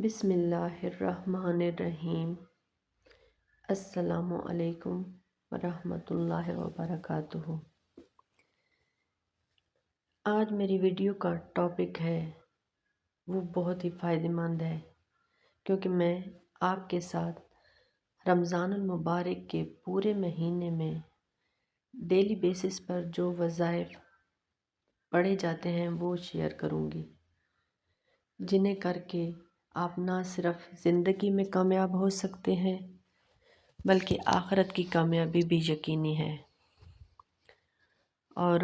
بسم اللہ الرحمن الرحیم۔ السلام علیکم ورحمۃ اللہ وبرکاتہ۔ آج میری ویڈیو کا ٹاپک ہے وہ بہت ہی فائدہ مند ہے، کیونکہ میں آپ کے ساتھ رمضان المبارک کے پورے مہینے میں ڈیلی بیسس پر جو وظائف پڑھے جاتے ہیں وہ شیئر کروں گی، جنہیں کر کے آپ نہ صرف زندگی میں کامیاب ہو سکتے ہیں بلکہ آخرت کی کامیابی بھی یقینی ہے۔ اور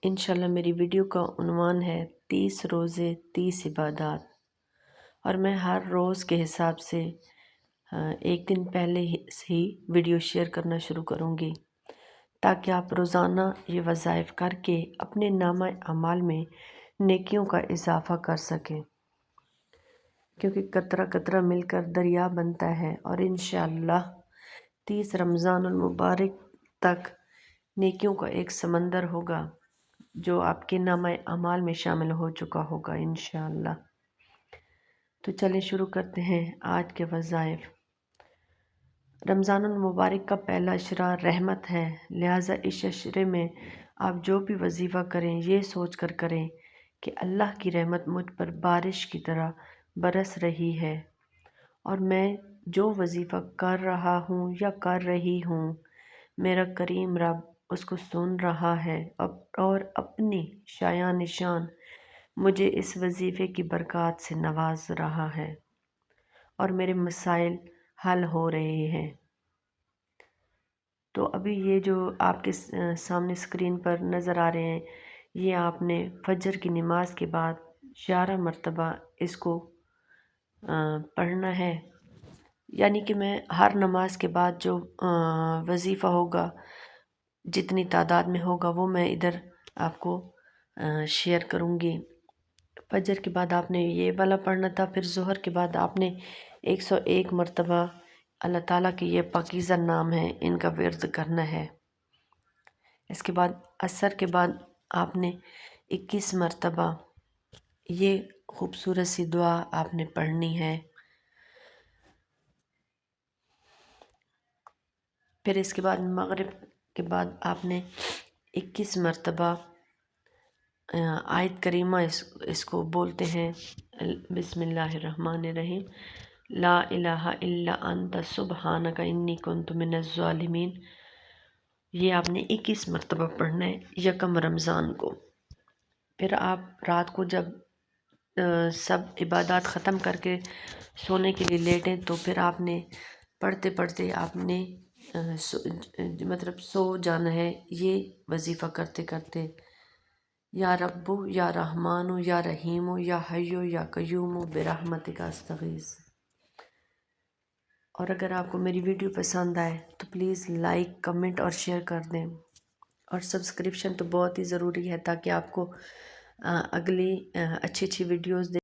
انشاءاللہ میری ویڈیو کا عنوان ہے 30 روزے 30 عبادات، اور میں ہر روز کے حساب سے ایک دن پہلے ہی ویڈیو شیئر کرنا شروع کروں گی، تاکہ آپ روزانہ یہ وظائف کر کے اپنے نامہ اعمال میں نیکیوں کا اضافہ کر سکیں، کیونکہ قطرہ قطرہ مل کر دریا بنتا ہے، اور انشاءاللہ 30 رمضان المبارک تک نیکیوں کا ایک سمندر ہوگا جو آپ کے نامہ اعمال میں شامل ہو چکا ہوگا انشاءاللہ۔ تو چلیں شروع کرتے ہیں آج کے وظائف۔ رمضان المبارک کا پہلا اشرا رحمت ہے، لہٰذا اس اشرے میں آپ جو بھی وظیفہ کریں یہ سوچ کر کریں کہ اللہ کی رحمت مجھ پر بارش کی طرح برس رہی ہے، اور میں جو وظیفہ کر رہا ہوں یا کر رہی ہوں میرا کریم رب اس کو سن رہا ہے، اور اپنی شایان شان مجھے اس وظیفے کی برکات سے نواز رہا ہے، اور میرے مسائل حل ہو رہے ہیں۔ تو ابھی یہ جو آپ کے سامنے اسکرین پر نظر آ رہے ہیں، یہ آپ نے فجر کی نماز کے بعد 11 مرتبہ اس کو پڑھنا ہے، یعنی کہ میں ہر نماز کے بعد جو وظیفہ ہوگا جتنی تعداد میں ہوگا وہ میں ادھر آپ کو شیئر کروں گی۔ فجر کے بعد آپ نے یہ والا پڑھنا تھا، پھر ظہر کے بعد آپ نے 101 مرتبہ اللہ تعالیٰ کے یہ پاکیزہ نام ہیں ان کا ورد کرنا ہے۔ اس کے بعد عصر کے بعد آپ نے 21 مرتبہ یہ خوبصورت سی دعا آپ نے پڑھنی ہے۔ پھر اس کے بعد مغرب کے بعد آپ نے 21 مرتبہ آیت کریمہ اس کو بولتے ہیں، بسم اللہ الرحمن الرحیم، لا الہ الا انت سبحانک انی کنت من الظالمین۔ یہ آپ نے 21 مرتبہ پڑھنا ہے یکم رمضان کو۔ پھر آپ رات کو جب سب عبادات ختم کر کے سونے کے لیے لیٹیں تو پھر آپ نے پڑھتے پڑھتے آپ نے مطلب سو جانا ہے، یہ وظیفہ کرتے کرتے، یا ربو یا رحمانو یا رحیمو یا حیو یا قیومو برحمتک استغیث۔ اور اگر آپ کو میری ویڈیو پسند آئے تو پلیز لائک، کمنٹ اور شیئر کر دیں، اور سبسکرپشن تو بہت ہی ضروری ہے تاکہ آپ کو اگلی اچھی ویڈیوز